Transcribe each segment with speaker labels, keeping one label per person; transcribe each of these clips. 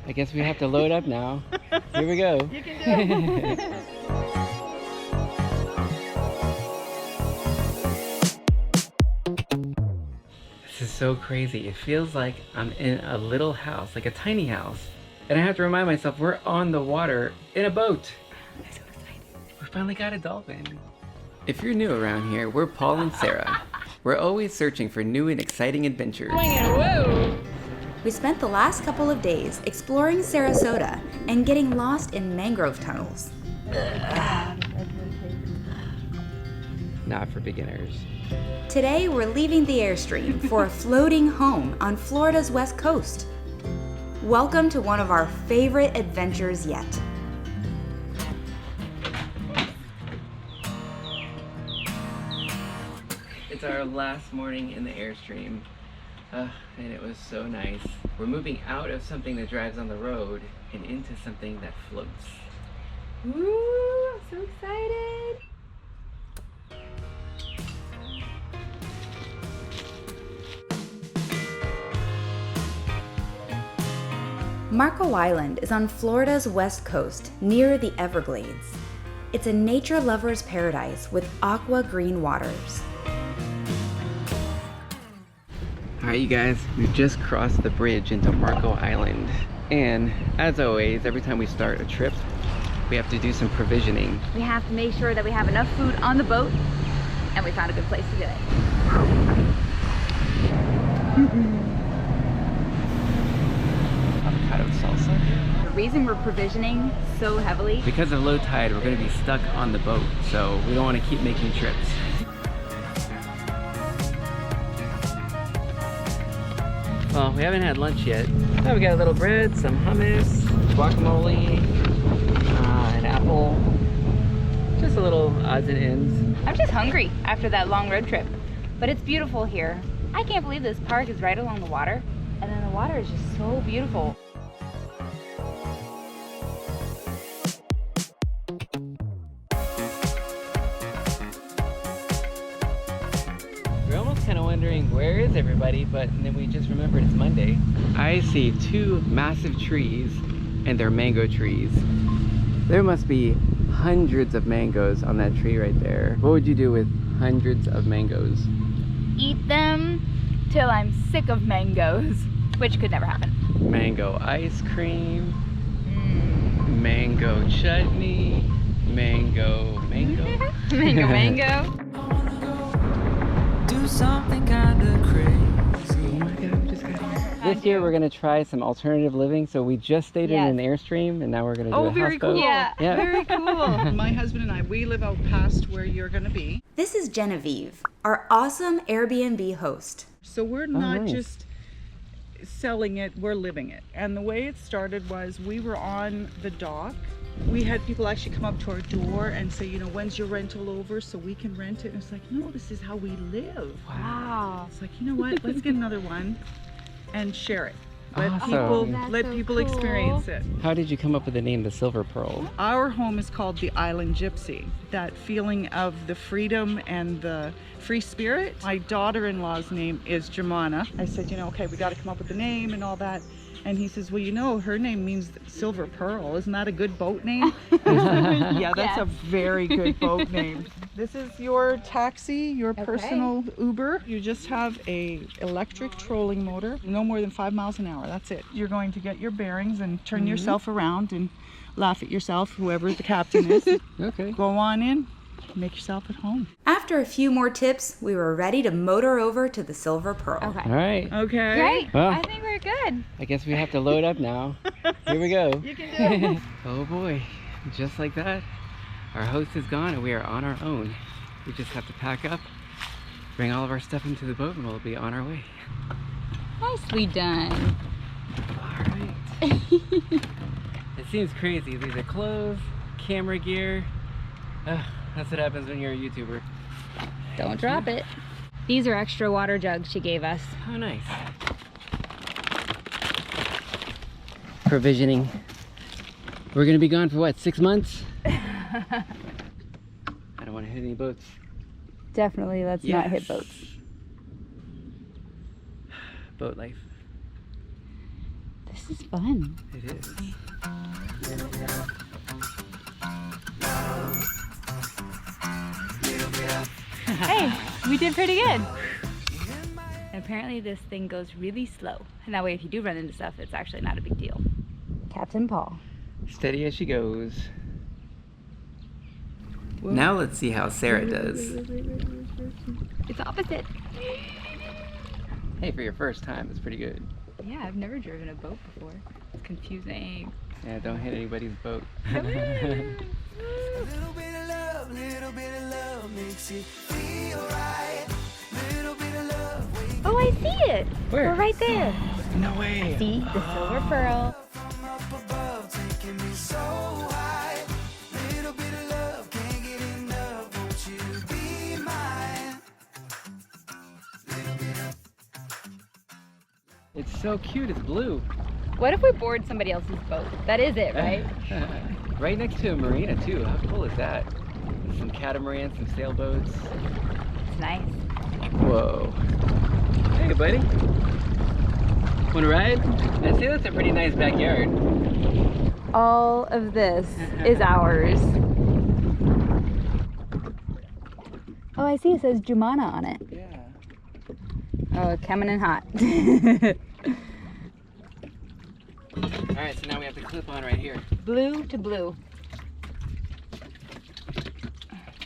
Speaker 1: I guess we have to load up now. Here we go.
Speaker 2: You can do it.
Speaker 1: This is so crazy. It feels like I'm in a little house, like a tiny house. And I have to remind myself we're on the water in a boat. I'm so excited. We finally got a dolphin. If you're new around here, we're Paul and Sarah. We're always searching for new and exciting adventures.
Speaker 2: Whoa!
Speaker 3: We spent the last couple of days exploring Sarasota and getting lost in mangrove tunnels.
Speaker 1: Not for beginners.
Speaker 3: Today, we're leaving the Airstream for a floating home on Florida's west coast. Welcome to one of our favorite adventures yet.
Speaker 1: It's our last morning in the Airstream, and it was so nice. We're moving out of something that drives on the road and into something that floats.
Speaker 2: Woo! I'm so excited.
Speaker 3: Marco Island is on Florida's west coast, near the Everglades. It's a nature lover's paradise with aqua green waters.
Speaker 1: Alright you guys, we've just crossed the bridge into Marco Island. And as always, every time we start a trip, we have to do some provisioning.
Speaker 2: We have to make sure that we have enough food on the boat, and we found a good place to do it.
Speaker 1: Avocado salsa.
Speaker 2: The reason we're provisioning so heavily,
Speaker 1: Because of low tide, we're going to be stuck on the boat, so we don't want to keep making trips. Well, we haven't had lunch yet. Oh, we got a little bread, some hummus, guacamole, an apple. Just a little odds and ends.
Speaker 2: I'm just hungry after that long road trip. But it's beautiful here. I can't believe this park is right along the water. And then the water is just so beautiful.
Speaker 1: We're almost kind of wondering where is everybody, but then we just remembered it's Monday. I see two massive trees, and they're mango trees. There must be hundreds of mangoes on that tree right there. What would you do with hundreds of mangoes?
Speaker 2: Eat them till I'm sick of mangoes, which could never happen.
Speaker 1: Mango ice cream, mango chutney, mango.
Speaker 2: Mango, mango.
Speaker 4: Do something kinda crazy.
Speaker 1: Oh my God, we just got here. This year we're gonna try some alternative living. So we just stayed in an Airstream, and now we're gonna do a
Speaker 5: very
Speaker 1: houseboat.
Speaker 5: cool.
Speaker 2: Yeah,
Speaker 1: Yeah.
Speaker 2: very cool.
Speaker 5: My husband and I, we live out past where you're going to be.
Speaker 3: This is Genevieve, our awesome Airbnb host.
Speaker 5: So we're not
Speaker 1: nice.
Speaker 5: just selling it, we're living it. And the way it started was we were on the dock. We had people actually come up to our door and say, you know, when's your rental over so we can rent it? And it's like, no, this is how we live.
Speaker 2: Wow.
Speaker 5: It's like, you know what, let's get another one and share it. Let
Speaker 1: Awesome.
Speaker 5: people,
Speaker 2: That's
Speaker 5: let
Speaker 2: so
Speaker 5: people
Speaker 2: cool.
Speaker 5: experience it.
Speaker 1: How did you come up with the name, the Silver Pearl?
Speaker 5: Our home is called the Island Gypsy. That feeling of the freedom and the free spirit. My daughter-in-law's name is Jemana. I said, you know, okay, we got to come up with the name and all that. And he says, well, you know, her name means Silver Pearl. Isn't that a good boat name? Yeah, that's a very good boat name. This is your taxi, your personal Uber. You just have a electric trolling motor, no more than 5 miles an hour. That's it. You're going to get your bearings and turn yourself around and laugh at yourself, whoever the captain is.
Speaker 1: Okay.
Speaker 5: Go on in, make yourself at home.
Speaker 3: After a few more tips, we were ready to motor over to the Silver Pearl.
Speaker 1: All
Speaker 2: Okay.
Speaker 1: right.
Speaker 5: Okay.
Speaker 2: Great.
Speaker 1: Well.
Speaker 2: I think we're good.
Speaker 1: I guess we have to load up now. Here we go.
Speaker 5: You can do it.
Speaker 1: Oh boy, just like that, our host is gone and we are on our own. We just have to pack up, bring all of our stuff into the boat, and we'll be on our way.
Speaker 2: Nicely done.
Speaker 1: All right. It seems crazy. These are clothes, camera gear. That's what happens when you're a YouTuber.
Speaker 2: Don't drop it. These are extra water jugs she gave us.
Speaker 1: Oh, nice. Provisioning. We're gonna be gone for what, 6 months? I don't want to hit any boats.
Speaker 2: Definitely, let's not hit boats.
Speaker 1: Boat life.
Speaker 2: This is fun.
Speaker 1: It It is.
Speaker 2: Hey, we did pretty good. And apparently this thing goes really slow. And that way if you do run into stuff, it's actually not a big deal. Captain Paul.
Speaker 1: Steady as she goes. Now let's see how Sarah does.
Speaker 2: It's opposite.
Speaker 1: Hey, for your first time, it's pretty good.
Speaker 2: Yeah, I've never driven a boat before. It's confusing.
Speaker 1: Yeah, don't hit anybody's boat.
Speaker 2: Come here.
Speaker 4: Little bit of love makes it feel right. Little bit of love.
Speaker 2: Oh, I see it.
Speaker 1: Where?
Speaker 2: We're right there.
Speaker 1: No way.
Speaker 2: See the silver pearl.
Speaker 4: From up above, taking me so high. Little bit of love, can't get enough. Won't you be mine?
Speaker 1: It's so cute. It's blue.
Speaker 2: What if we board somebody else's boat? That is it, right?
Speaker 1: Right next to a marina too. How cool is that? Some catamarans, some sailboats.
Speaker 2: It's nice.
Speaker 1: Whoa. Hey, buddy. Wanna ride? I see that's a pretty nice backyard.
Speaker 2: All of this is ours. Oh, I see. It says Jumana on it.
Speaker 1: Yeah.
Speaker 2: Oh, coming in hot.
Speaker 1: All right, so now we have the clip on right here.
Speaker 2: Blue to blue.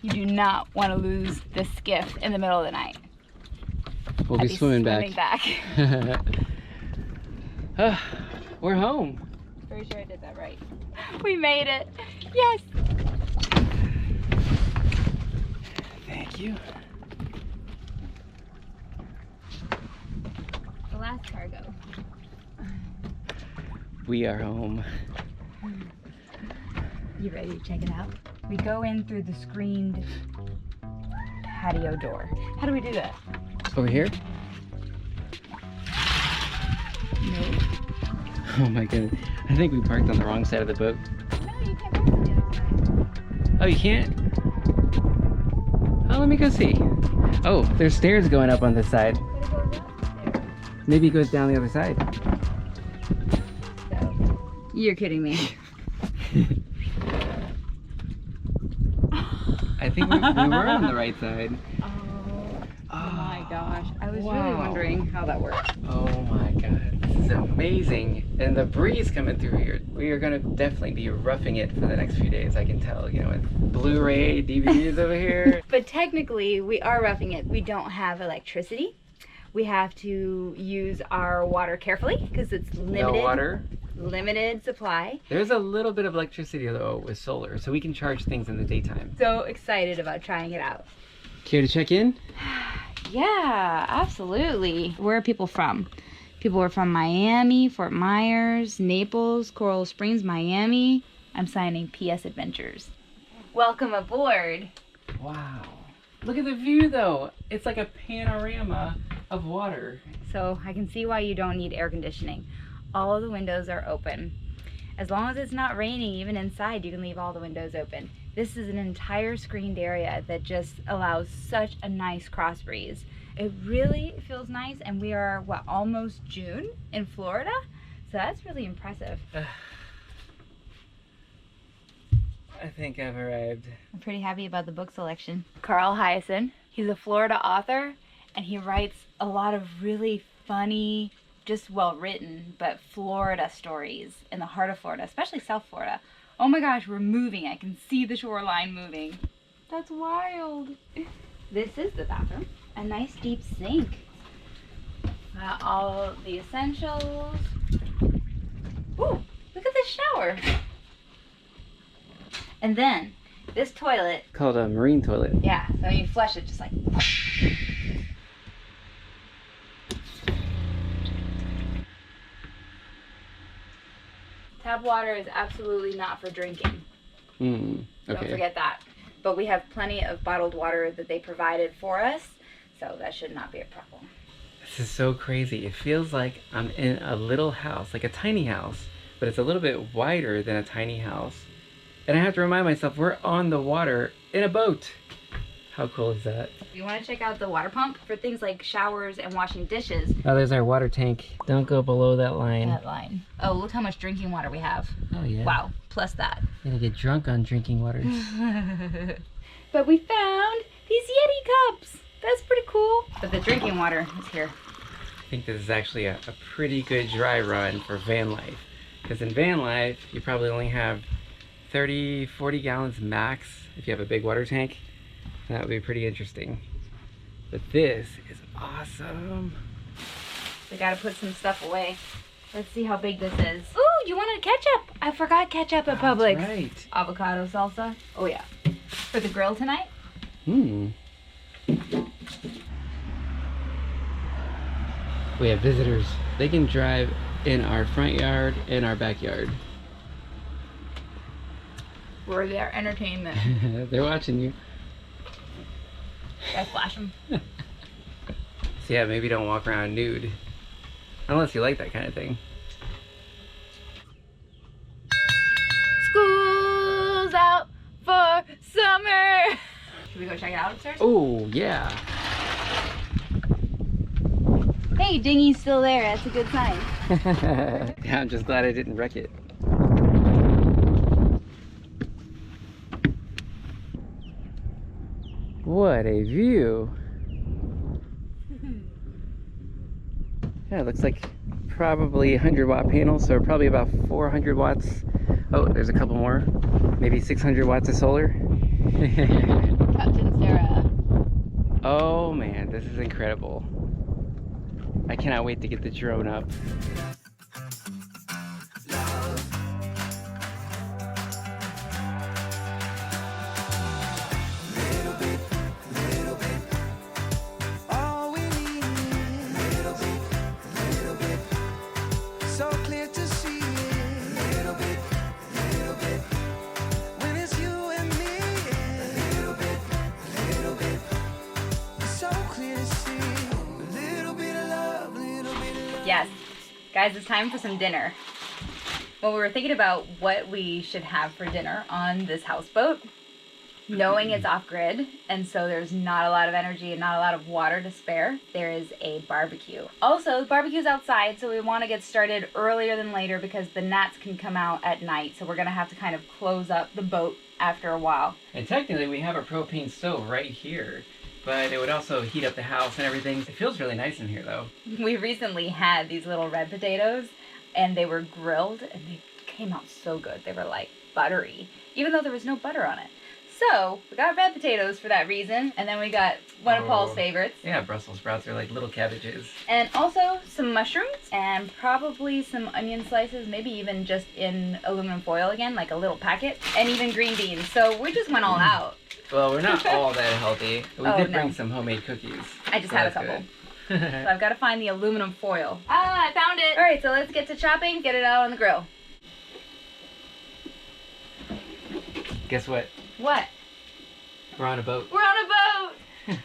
Speaker 2: You do not want to lose the skiff in the middle of the night.
Speaker 1: We'll
Speaker 2: I'd
Speaker 1: be swimming back. We're home.
Speaker 2: Pretty sure I did that right. We made it. Yes.
Speaker 1: Thank you.
Speaker 2: The last cargo.
Speaker 1: We are home.
Speaker 2: You ready to check it out? We go in through the screened patio door. How do we do that?
Speaker 1: Over here?
Speaker 2: No.
Speaker 1: Oh my goodness. I think we parked on the wrong side of the boat.
Speaker 2: No, you can't park on the other side.
Speaker 1: Oh, you can't? Oh, let me go see. Oh, there's stairs going up on this side.
Speaker 2: But it goes up there.
Speaker 1: Maybe it goes down the other side.
Speaker 2: So, you're kidding me.
Speaker 1: I think we were on the right side.
Speaker 2: Oh my gosh. I was really
Speaker 1: Wow.
Speaker 2: wondering how that worked.
Speaker 1: Oh my god, this is amazing. And the breeze coming through here. We are gonna definitely be roughing it for the next few days, I can tell, you know, with Blu-ray, DVDs over here.
Speaker 2: But technically, we are roughing it. We don't have electricity. We have to use our water carefully because it's limited.
Speaker 1: No water.
Speaker 2: Limited supply.
Speaker 1: There's a little bit of electricity though with solar, so we can charge things in the daytime.
Speaker 2: So excited about trying it out.
Speaker 1: Care to check in?
Speaker 2: Yeah, absolutely. Where are people from? People are from Miami, Fort Myers, Naples, Coral Springs, Miami. I'm signing PS Adventures. Welcome aboard.
Speaker 1: Wow. Look at the view though. It's like a panorama of water.
Speaker 2: So I can see why you don't need air conditioning. All of the windows are open. As long as it's not raining, even inside, you can leave all the windows open. This is an entire screened area that just allows such a nice cross breeze. It really feels nice, and we are, what, almost June in Florida? So that's really impressive.
Speaker 1: I think I've arrived.
Speaker 2: I'm pretty happy about the book selection. Carl Hyacin, he's a Florida author, and he writes a lot of really funny, just well written, but Florida stories in the heart of Florida, especially South Florida. Oh my gosh, we're moving. I can see the shoreline moving. That's wild. This is the bathroom. A nice deep sink. Got all the essentials. Ooh, look at this shower. And then this toilet.
Speaker 1: Called a marine toilet.
Speaker 2: Yeah, so when you flush it, just like. Tap water is absolutely not for drinking.
Speaker 1: Okay.
Speaker 2: Don't forget that. But we have plenty of bottled water that they provided for us, so that should not be a problem.
Speaker 1: This is so crazy. It feels like I'm in a little house, like a tiny house, but it's a little bit wider than a tiny house. And I have to remind myself, we're on the water in a boat. How cool is that?
Speaker 2: If you want to check out the water pump for things like showers and washing dishes.
Speaker 1: Oh, there's our water tank. Don't go below that line.
Speaker 2: That line. Oh, look how much drinking water we have.
Speaker 1: Oh, yeah.
Speaker 2: Wow, plus that.
Speaker 1: You're gonna get drunk on drinking water.
Speaker 2: But we found these Yeti cups. That's pretty cool. But the drinking water is here.
Speaker 1: I think this is actually a pretty good dry run for van life. Because in van life, you probably only have 30, 40 gallons max if you have a big water tank. And that would be pretty interesting. But this is awesome.
Speaker 2: We gotta put some stuff away. Let's see how big this is. Ooh, you wanted ketchup? I forgot ketchup at Publix.
Speaker 1: That's right.
Speaker 2: Avocado salsa. Oh yeah. For the grill tonight?
Speaker 1: We have visitors. They can drive in our front yard and our backyard.
Speaker 2: We're their entertainment.
Speaker 1: They're watching you.
Speaker 2: I flash them.
Speaker 1: So yeah, maybe don't walk around nude. Unless you like that kind of thing.
Speaker 2: School's out for summer. Should we go check it out upstairs?
Speaker 1: Oh, yeah.
Speaker 2: Hey, dinghy's still there. That's a good sign.
Speaker 1: Yeah, I'm just glad I didn't wreck it. What a view. Yeah, it looks like probably 100-watt panels, so probably about 400 watts. Oh, there's a couple more. Maybe 600 watts of solar.
Speaker 2: Captain Sarah.
Speaker 1: Oh man, this is incredible. I cannot wait to get the drone up.
Speaker 4: All we need, little bit, so clear to see it. Little bit, when it's you and me. Little bit, so clear to see. A little bit of love, little bit of love.
Speaker 2: Yes. Guys, it's time for some dinner. Well, we were thinking about what we should have for dinner on this houseboat, knowing it's off-grid, and so there's not a lot of energy and not a lot of water to spare. There is a barbecue. Also, the barbecue's outside, so we want to get started earlier than later because the gnats can come out at night, so we're going to have to kind of close up the boat after a while.
Speaker 1: And technically we have a propane stove right here, but it would also heat up the house and everything. It feels really nice in here though.
Speaker 2: We recently had these little red potatoes, and they were grilled, and they came out so good. They were like buttery, even though there was no butter on it. So we got red potatoes for that reason, and then we got one of Paul's favorites.
Speaker 1: Yeah, Brussels sprouts are like little cabbages.
Speaker 2: And also some mushrooms, and probably some onion slices, maybe even just in aluminum foil again, like a little packet, and even green beans. So we just went all out.
Speaker 1: Well, we're not all that healthy. We did
Speaker 2: no.
Speaker 1: bring some homemade cookies.
Speaker 2: I just
Speaker 1: so
Speaker 2: had a
Speaker 1: that's
Speaker 2: couple.
Speaker 1: good.
Speaker 2: So I've got to find the aluminum foil. Ah, I found it! Alright, so let's get to chopping, get it out on the grill.
Speaker 1: Guess what?
Speaker 2: What?
Speaker 1: We're on a boat.
Speaker 2: We're on a boat!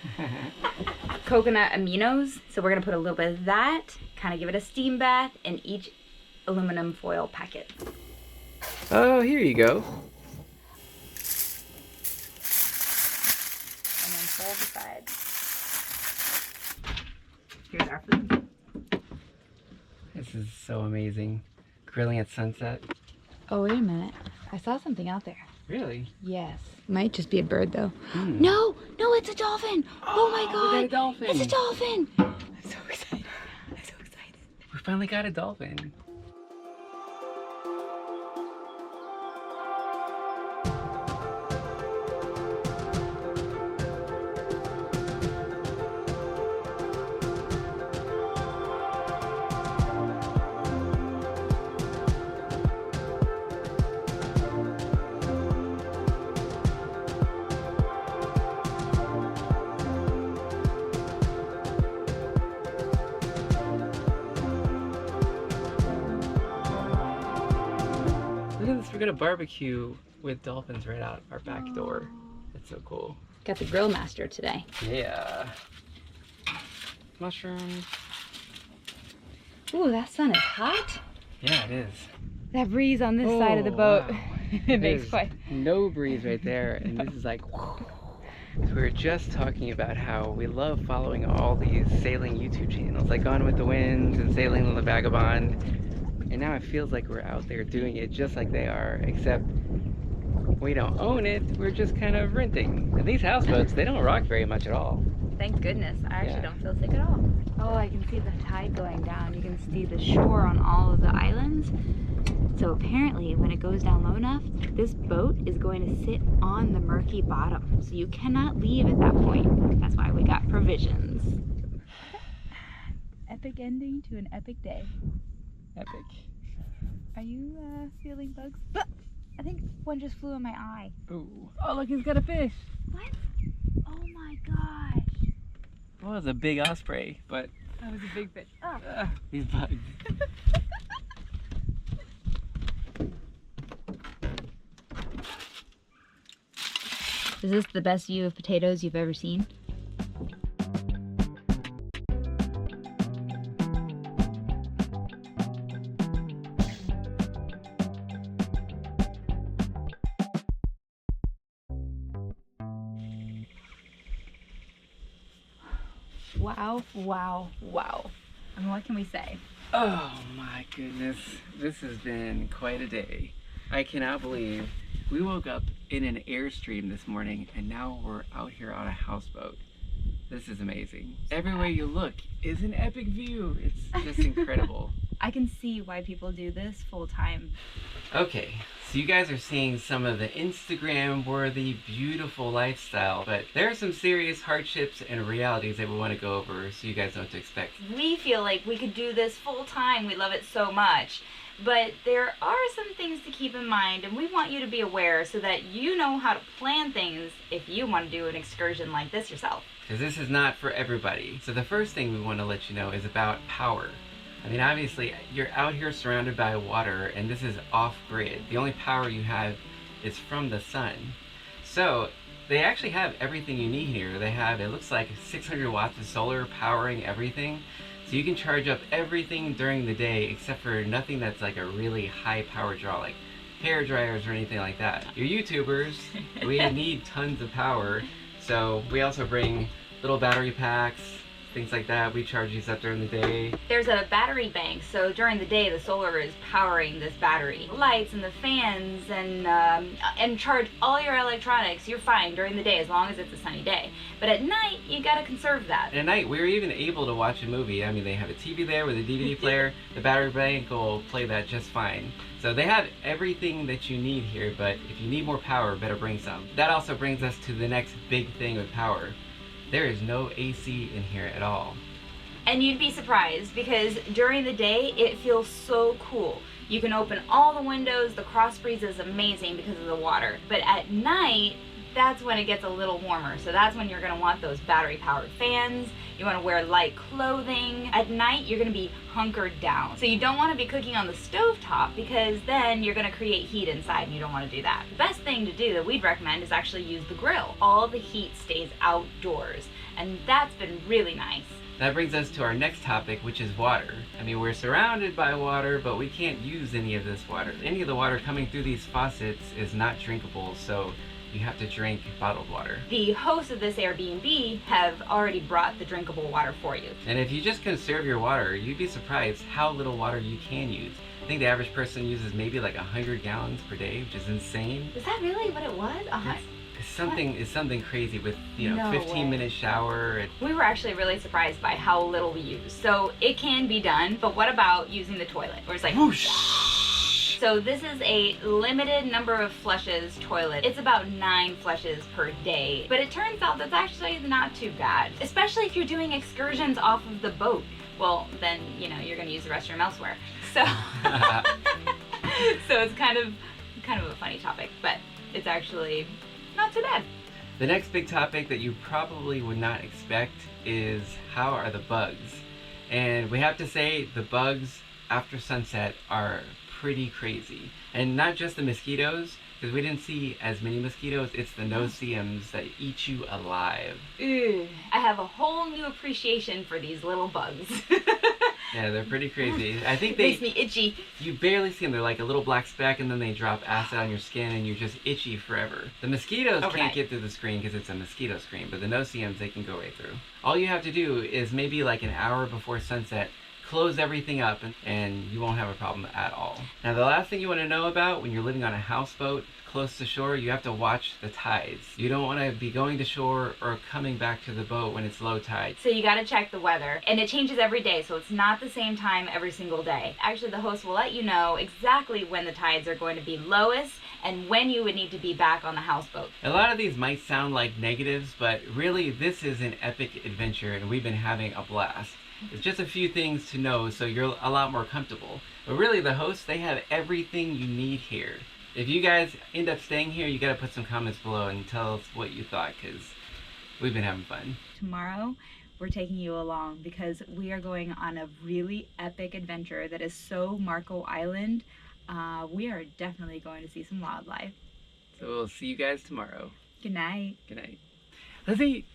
Speaker 2: Coconut aminos. So we're gonna put a little bit of that, kind of give it a steam bath in each aluminum foil packet.
Speaker 1: Oh, here you go.
Speaker 2: And then fold the sides. Here's our food.
Speaker 1: This is so amazing. Grilling at sunset.
Speaker 2: Oh, wait a minute. I saw something out there.
Speaker 1: Really?
Speaker 2: Yes. Might just be a bird though. No, it's a dolphin. Oh my god.
Speaker 1: We got a dolphin.
Speaker 2: It's a dolphin.
Speaker 1: I'm so excited. We finally got a dolphin. Look at this, we got a barbecue with dolphins right out our back door. That's so cool.
Speaker 2: Got the grill master today.
Speaker 1: Yeah. Mushrooms.
Speaker 2: Ooh, that sun is hot.
Speaker 1: Yeah, it is.
Speaker 2: That breeze on this side of the boat.
Speaker 1: Wow.
Speaker 2: It makes
Speaker 1: There's
Speaker 2: quite.
Speaker 1: no breeze right there, and this is like So we were just talking about how we love following all these sailing YouTube channels, like Gone with the Wind and Sailing on the Vagabond. And now it feels like we're out there doing it just like they are, except we don't own it, we're just kind of renting. And these houseboats, they don't rock very much at all.
Speaker 2: Thank goodness. I actually
Speaker 1: Yeah.
Speaker 2: don't feel sick at all. Oh, I can see the tide going down. You can see the shore on all of the islands. So apparently when it goes down low enough, this boat is going to sit on the murky bottom. So you cannot leave at that point. That's why we got provisions. Epic ending to an epic day.
Speaker 1: Epic.
Speaker 2: Are you feeling bugs? I think one just flew in my eye.
Speaker 1: Ooh. Oh, look, he's got a fish.
Speaker 2: What? Oh my gosh.
Speaker 1: Well, it's a big osprey, but
Speaker 2: That was a big fish. Oh.
Speaker 1: these bugs.
Speaker 2: Is this the best view of potatoes you've ever seen? Wow, wow, wow. I mean, what can we say?
Speaker 1: Oh my goodness, this has been quite a day. I cannot believe we woke up in an Airstream this morning and now we're out here on a houseboat. This is amazing. Everywhere you look is an epic view. It's just incredible.
Speaker 2: I can see why people do this full time.
Speaker 1: Okay, so you guys are seeing some of the Instagram-worthy, beautiful lifestyle, but there are some serious hardships and realities that we want to go over so you guys know what to expect.
Speaker 2: We feel like we could do this full time. We love it so much. But there are some things to keep in mind, and we want you to be aware so that you know how to plan things if you want to do an excursion like this yourself.
Speaker 1: Because this is not for everybody. So the first thing we want to let you know is about power. I mean, obviously, you're out here surrounded by water, and this is off-grid. The only power you have is from the sun. So they actually have everything you need here. They have, it looks like 600 watts of solar powering everything. So you can charge up everything during the day except for nothing that's like a really high power draw, like hair dryers or anything like that. You're YouTubers, we need tons of power. So we also bring little battery packs, things like that. We charge these up during the day.
Speaker 2: There's a battery bank, so during the day the solar is powering this battery. Lights and the fans and charge all your electronics. You're fine during the day as long as it's a sunny day. But at night, you gotta conserve that.
Speaker 1: And at night, we were even able to watch a movie. I mean, they have a TV there with a DVD player. The battery bank will play that just fine. So they have everything that you need here, but if you need more power, better bring some. That also brings us to the next big thing with power. There is no AC in here at all.
Speaker 2: And you'd be surprised because during the day, it feels so cool. You can open all the windows, the cross breeze is amazing because of the water. But at night, that's when it gets a little warmer. So that's when you're gonna want those battery powered fans. You wanna wear light clothing. At night, you're gonna be hunkered down. So you don't wanna be cooking on the stove top because then you're gonna create heat inside and you don't wanna do that. The best thing to do that we'd recommend is actually use the grill. All the heat stays outdoors and that's been really nice.
Speaker 1: That brings us to our next topic, which is water. I mean, we're surrounded by water, but we can't use any of this water. Any of the water coming through these faucets is not drinkable, so you have to drink bottled water.
Speaker 2: The hosts of this Airbnb have already brought the drinkable water for you.
Speaker 1: And if you just conserve your water, you'd be surprised how little water you can use. I think the average person uses maybe like 100 gallons per day, which is insane.
Speaker 2: Is that really what it was?
Speaker 1: It's something crazy with, you know,
Speaker 2: No
Speaker 1: 15-minute shower.
Speaker 2: We were actually really surprised by how little we use. So it can be done, but what about using the toilet? Where it's like
Speaker 1: Whoosh!
Speaker 2: So this is a limited number of flushes toilet. It's about 9 flushes per day, but it turns out that's actually not too bad, especially if you're doing excursions off of the boat. Well, then, you know, you're gonna use the restroom elsewhere. So, so it's kind of a funny topic, but it's actually not too bad.
Speaker 1: The next big topic that you probably would not expect is how are the bugs? And we have to say the bugs after sunset are pretty crazy. And not just the mosquitoes, because we didn't see as many mosquitoes, it's the no-see-ums that eat you alive.
Speaker 2: Ew. I have a whole new appreciation for these little bugs.
Speaker 1: Yeah, they're pretty crazy. I think
Speaker 2: It makes
Speaker 1: they,
Speaker 2: me itchy.
Speaker 1: you barely see them. They're like a little black speck, and then they drop acid on your skin, and you're just itchy forever. The mosquitoes can't
Speaker 2: Overnight.
Speaker 1: get through the screen because it's a mosquito screen, but the no-see-ums, they can go right through. All you have to do is maybe like an hour before sunset, close everything up, and you won't have a problem at all. Now, the last thing you want to know about when you're living on a houseboat close to shore, you have to watch the tides. You don't want to be going to shore or coming back to the boat when it's low tide.
Speaker 2: So you got to check the weather, and it changes every day, so it's not the same time every single day. Actually, the host will let you know exactly when the tides are going to be lowest and when you would need to be back on the houseboat.
Speaker 1: A lot of these might sound like negatives, but really this is an epic adventure, and we've been having a blast. It's just a few things to know so you're a lot more comfortable. But really, the hosts, they have everything you need here. If you guys end up staying here, you gotta put some comments below and tell us what you thought, because we've been having fun.
Speaker 2: Tomorrow, we're taking you along because we are going on a really epic adventure that is so Marco Island. We are definitely going to see some wildlife.
Speaker 1: So we'll see you guys tomorrow.
Speaker 2: Good night.
Speaker 1: Good night. Let's eat!